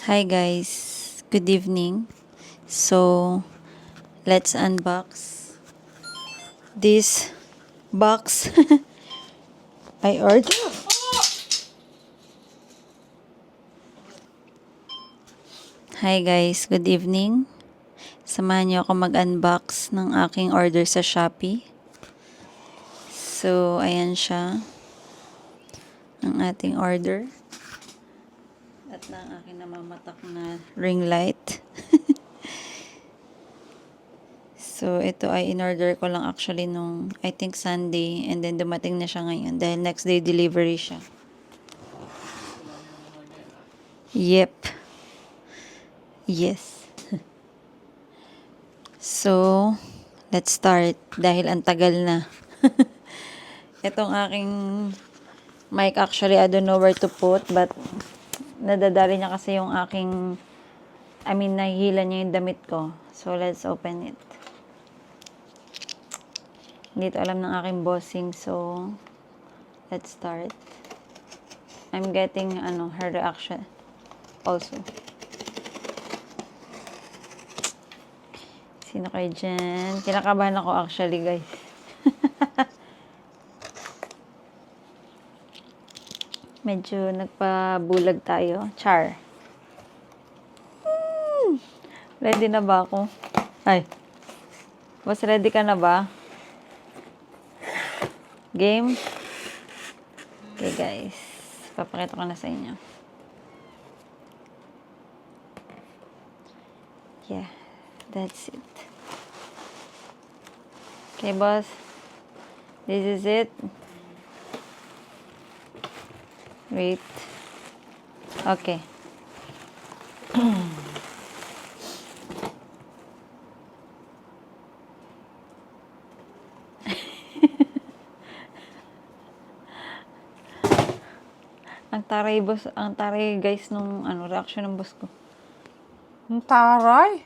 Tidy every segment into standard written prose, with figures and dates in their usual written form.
Hi guys, good evening. So, let's unbox this box I ordered. Hi guys, good evening. Samahan niyo ako mag-unbox ng aking order sa Shopee. So, ayan siya. Ang ating order. At na ang aking namamatak na ring light. So, ito ay in-order ko lang actually nung, I think Sunday. And then, dumating na siya ngayon. Dahil next day delivery siya. Yep. Yes. So, let's start. Dahil ang tagal na. Itong aking mic actually, I don't know where to put. But, nadadali niya kasi yung aking, nahihila niya yung damit ko. So, let's open it. Hindi ito alam ng aking bossing. So, let's start. I'm getting, her reaction also. Sino kayo dyan? Kinakabahan ako actually, guys. Medyo nagpabulag tayo. Char. Ready na ba ako? Ay. Boss, ready ka na ba? Game? Okay, guys. Papakita ko na sa inyo. Yeah. That's it. Okay, boss. This is it. Wait. Okay. Ang taray guys nung reaction ng boss ko. Ang taray?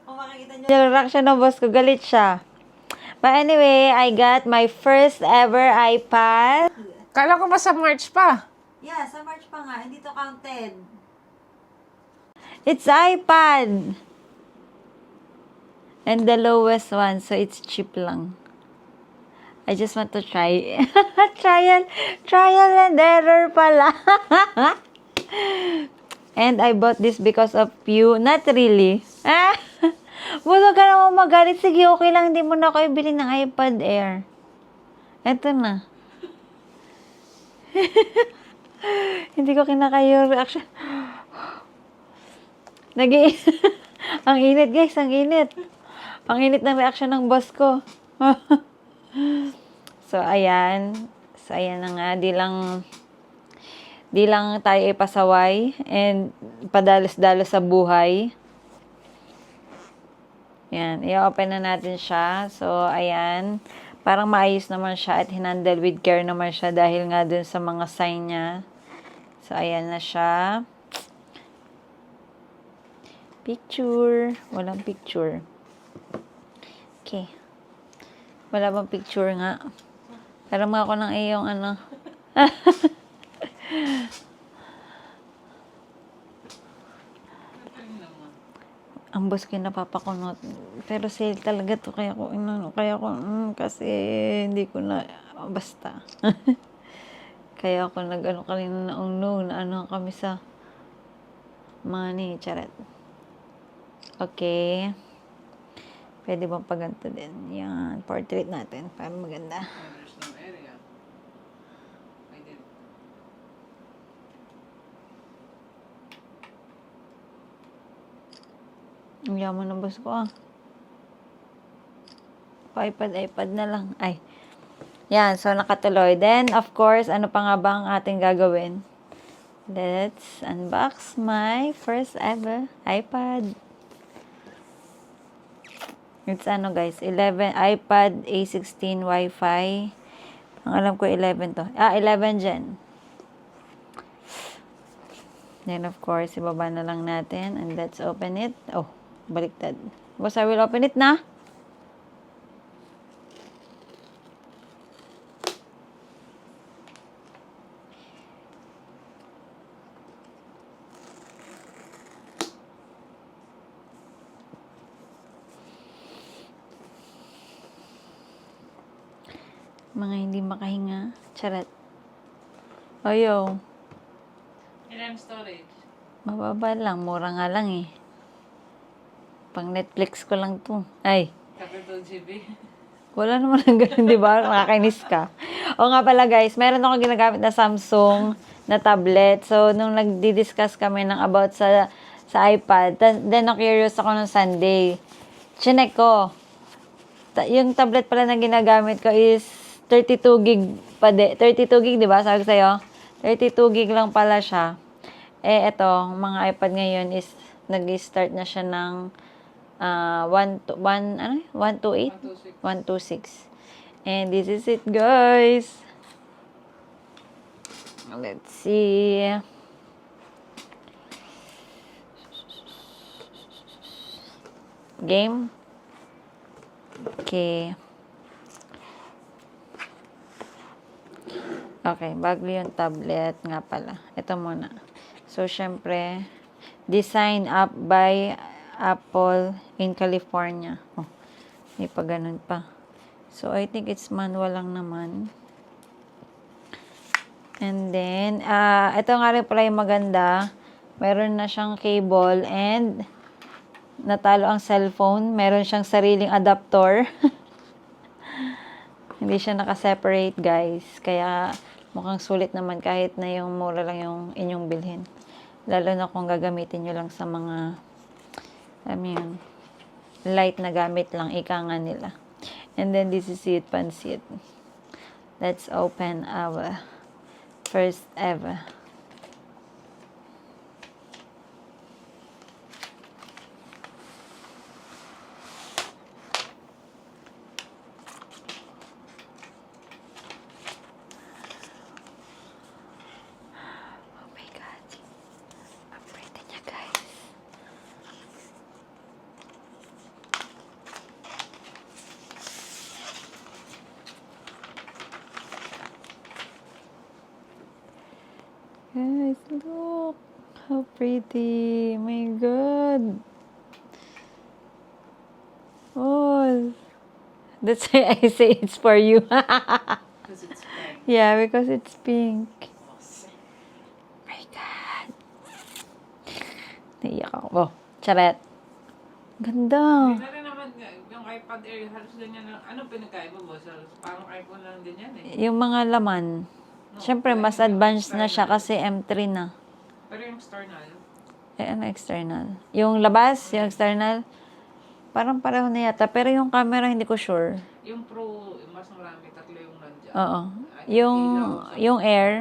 Kung makikita niyo yung reaction ng boss ko, galit siya. But anyway, I got my first ever iPad. Kala ko ba sa March pa? Yeah, sa March pa nga. Hindi to counted. It's iPad. And the lowest one, so it's cheap lang. I just want to try. Trial and error pala. And I bought this because of you. Not really. Huwag ka naman magalit. Sige, okay lang. Hindi mo na kayo bili ng iPad Air. Eto na. Hindi ko kinakaya yung reaction. Ang init, guys. Ang init. Ang init ng reaction ng boss ko. So, ayan. So, ayan na nga. Di lang tayo ipasaway and padalos-dalos sa buhay. Yan. I-open na natin siya. So, ayan. Parang maayos naman siya at hinandle with care naman siya dahil nga dun sa mga sign niya. So, ayan na siya. Picture. Walang picture. Okay. Wala bang picture nga? Parang ako ng iyong Ang boss ko napapakunot. Pero sale talaga to. Kaya ko, kasi hindi ko na, basta. Kaya ako kanina na kami sa money, charet. Okay. Pwede bang paganto din? Yan, portrait natin para maganda. Ang yaman na boss ko iPad na lang. Ay. Yan, so nakatuloy. Then, of course, ano pa nga ba ang ating gagawin? Let's unbox my first ever iPad. It's guys, 11 iPad A16 Wi-Fi. Ang alam ko 11 to. 11 Gen. Then of course, ibaba na lang natin and let's open it. Oh, baliktad. Boss, I will open it na. Mga hindi makahinga. Charot. Ayaw. Ilan storage? Mababa lang. Mura nga lang eh. Pang Netflix ko lang to. Ay. 32 GB. Wala naman ang ganun, di ba? Nakakainis ka. O nga pala guys, meron ako ginagamit na Samsung na tablet. So, nung nagdi-discuss kami ng about sa iPad, then na-curious ako nung Sunday. Chinek ko. Yung tablet pala na ginagamit ko is 32 gig pa 32 gig, di ba? Sabi ko sa'yo, 32 gig lang pala siya. Eh, eto, mga iPad ngayon is nag-start na siya ng 128? 126. And this is it, guys. Let's see. Game. Okay. Okay, bago yung tablet nga pala. Ito muna. So, syempre, design up by Apple in California. Oh, may pa ganun pa. So, I think it's manual lang naman. And then, ito nga rin pala yung maganda. Meron na siyang cable and natalo ang cellphone. Meron siyang sariling adapter. Hindi siya naka-separate, guys. Kaya, mukhang sulit naman kahit na yung mura lang yung inyong bilhin. Lalo na kung gagamitin nyo lang sa mga, yun, light na gamit lang, ika nga nila. And then, this is it, pansit. Let's open our first ever. Oh my God. Ang pretty niya, guys. Guys, look. How pretty. My God. Oh. That's why I say it's for you. Because it's pink. Yeah, because it's pink. My God. Naiyak ako. Oh, charet. Ganda. Hindi na rin naman, yung iPad Air, halos ganyan lang. Ano pinagkaiba mo? Parang iPhone lang din yan eh. Yung mga laman. Siyempre, mas advanced na siya kasi M3 na. Pero yung external, Eh, ano external? Yung labas, yung external, parang pareho na yata. Pero yung camera, hindi ko sure. yung Pro, mas marami, tatlo yung nandiyan. Oo. Ay, Yung, ilaw, yung Air,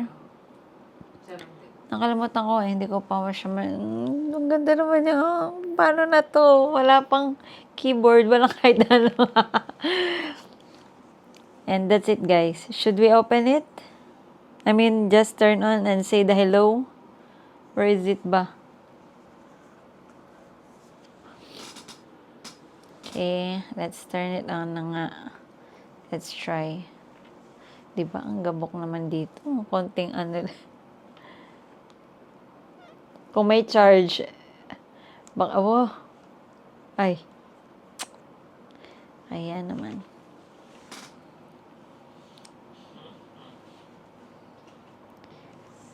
isa lang din. nakalimutan ko eh. Hindi ko pa siya ang ganda naman niya. Oh, paano na to? Wala pang keyboard, walang kahit ano. And that's it, guys. Should we open it? I mean, just turn on and say the hello. Where is it ba? Okay, let's turn it on na nga. Let's try. Diba, ang gabok naman dito. Konting ano. Kung may charge, baka, oh. Ay. Ayan naman.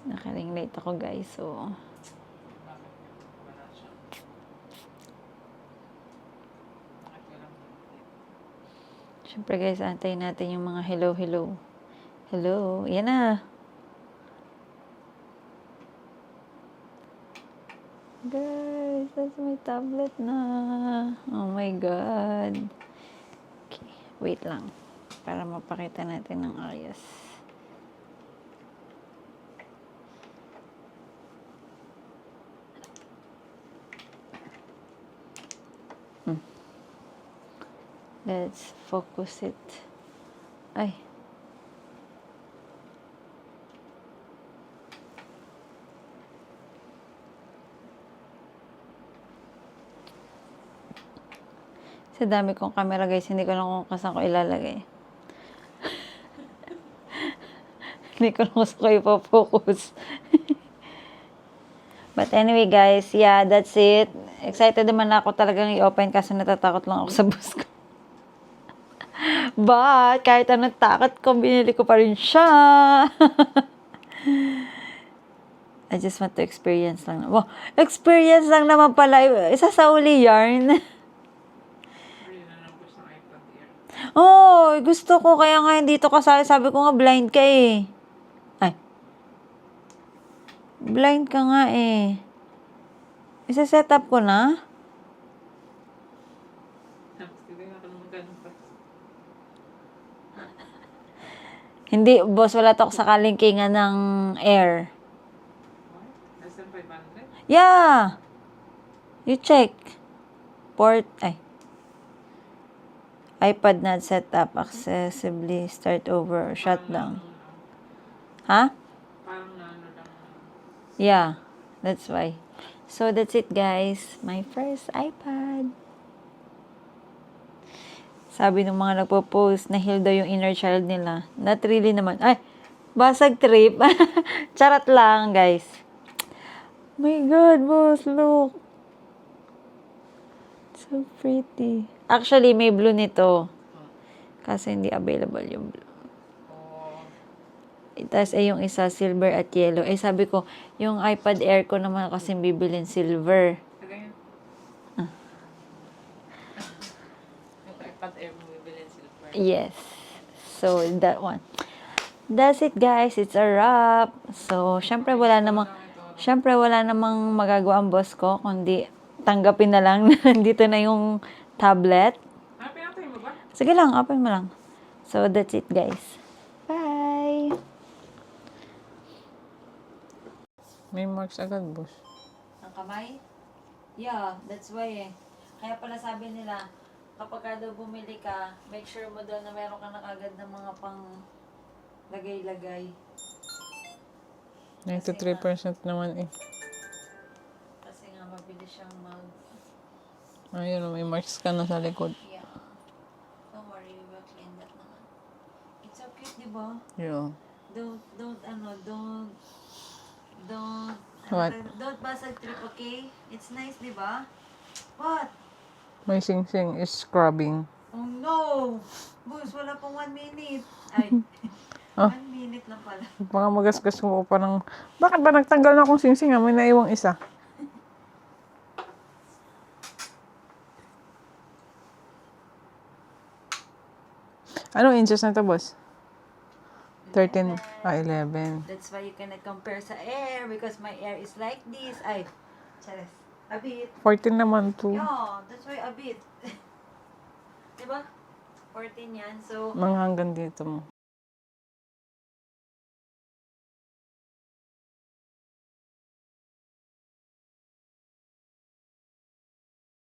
Nakaring late ako, guys. So, syempre guys, antayin natin yung mga hello, hello. Hello. Yan na. Guys, that's my tablet na. Oh my God. Okay, wait lang. Para mapakita natin ng ayos. Let's focus it. Ay. Sa dami kong camera, guys, hindi ko lang kung saan ko ilalagay. Hindi ko lang kung saan ko ipofocus. But anyway, guys, yeah, that's it. Excited naman ako talagang i-open kasi natatakot lang ako sa bus ko. But, kahit anong takot ko, binili ko pa rin siya. I just want to experience lang. Wow, experience lang naman pala. Isa sa uli yarn. Bili na lang boss ng iPad Air. Oh, gusto ko. Kaya nga dito kasali. Sabi ko nga, blind ka eh. Ay. Blind ka nga eh. Isa-set up ko na? Sige nga kung magkano pa. Hindi, boss. Wala to sa kalingkingan ng Air. Less than 500? Yeah. You check. Port, ay. iPad not set up. Accessibly. Start over. Or shut down. Ha? Parang na ano lang. Yeah. That's why. So, that's it, guys. My first iPad. Sabi ng mga nagpo-post na heal daw yung inner child nila. Not really naman. Ay, basag trip. Charot lang, guys. My God, boss, look. So pretty. Actually, may blue nito. Kasi hindi available yung blue. Oh, Tapos yung isa, silver at yellow. Sabi ko, yung iPad Air ko naman kasi bibilin silver. sige yan. Ah. Yung iPad Air mo bibilin silver. Yes. So, that one. That's it, guys. It's a wrap. So, syempre wala namang magagawa ang boss ko, kundi tanggapin na lang na nandito na yung tablet. Ah, pinatay mo ba? Sige lang, open mo lang. So, that's it, guys. Bye! May marks agad, boss. Ang kamay? Yeah, that's why eh. Kaya pala sabi nila, kapag ka daw bumili ka, make sure mo daw na meron ka na kagad ng mga pang lagay-lagay. 93% naman eh. Kasi nga mabilis siyang Ayun, may marks ka na sa likod. Yeah. Don't worry, we will clean that naman. It's so cute, di ba? Yeah. What? Don't basag trip, okay? It's nice, di ba? What? May sing-sing is scrubbing. Oh no! Boss, wala pang 1 minute. Ay, Ah. 1 minute lang pala. Baka magasgas mo pa ng... Bakit ba nagtanggal na akong sing-sing ah? May naiwang isa. Anong inches na to, boss? 13, 11. That's why you cannot compare sa air because my air is like this. Ay, chares. A bit. 14 naman to. Yeah, that's why a bit. Diba? 14 yan. So, Mga hanggang dito mo.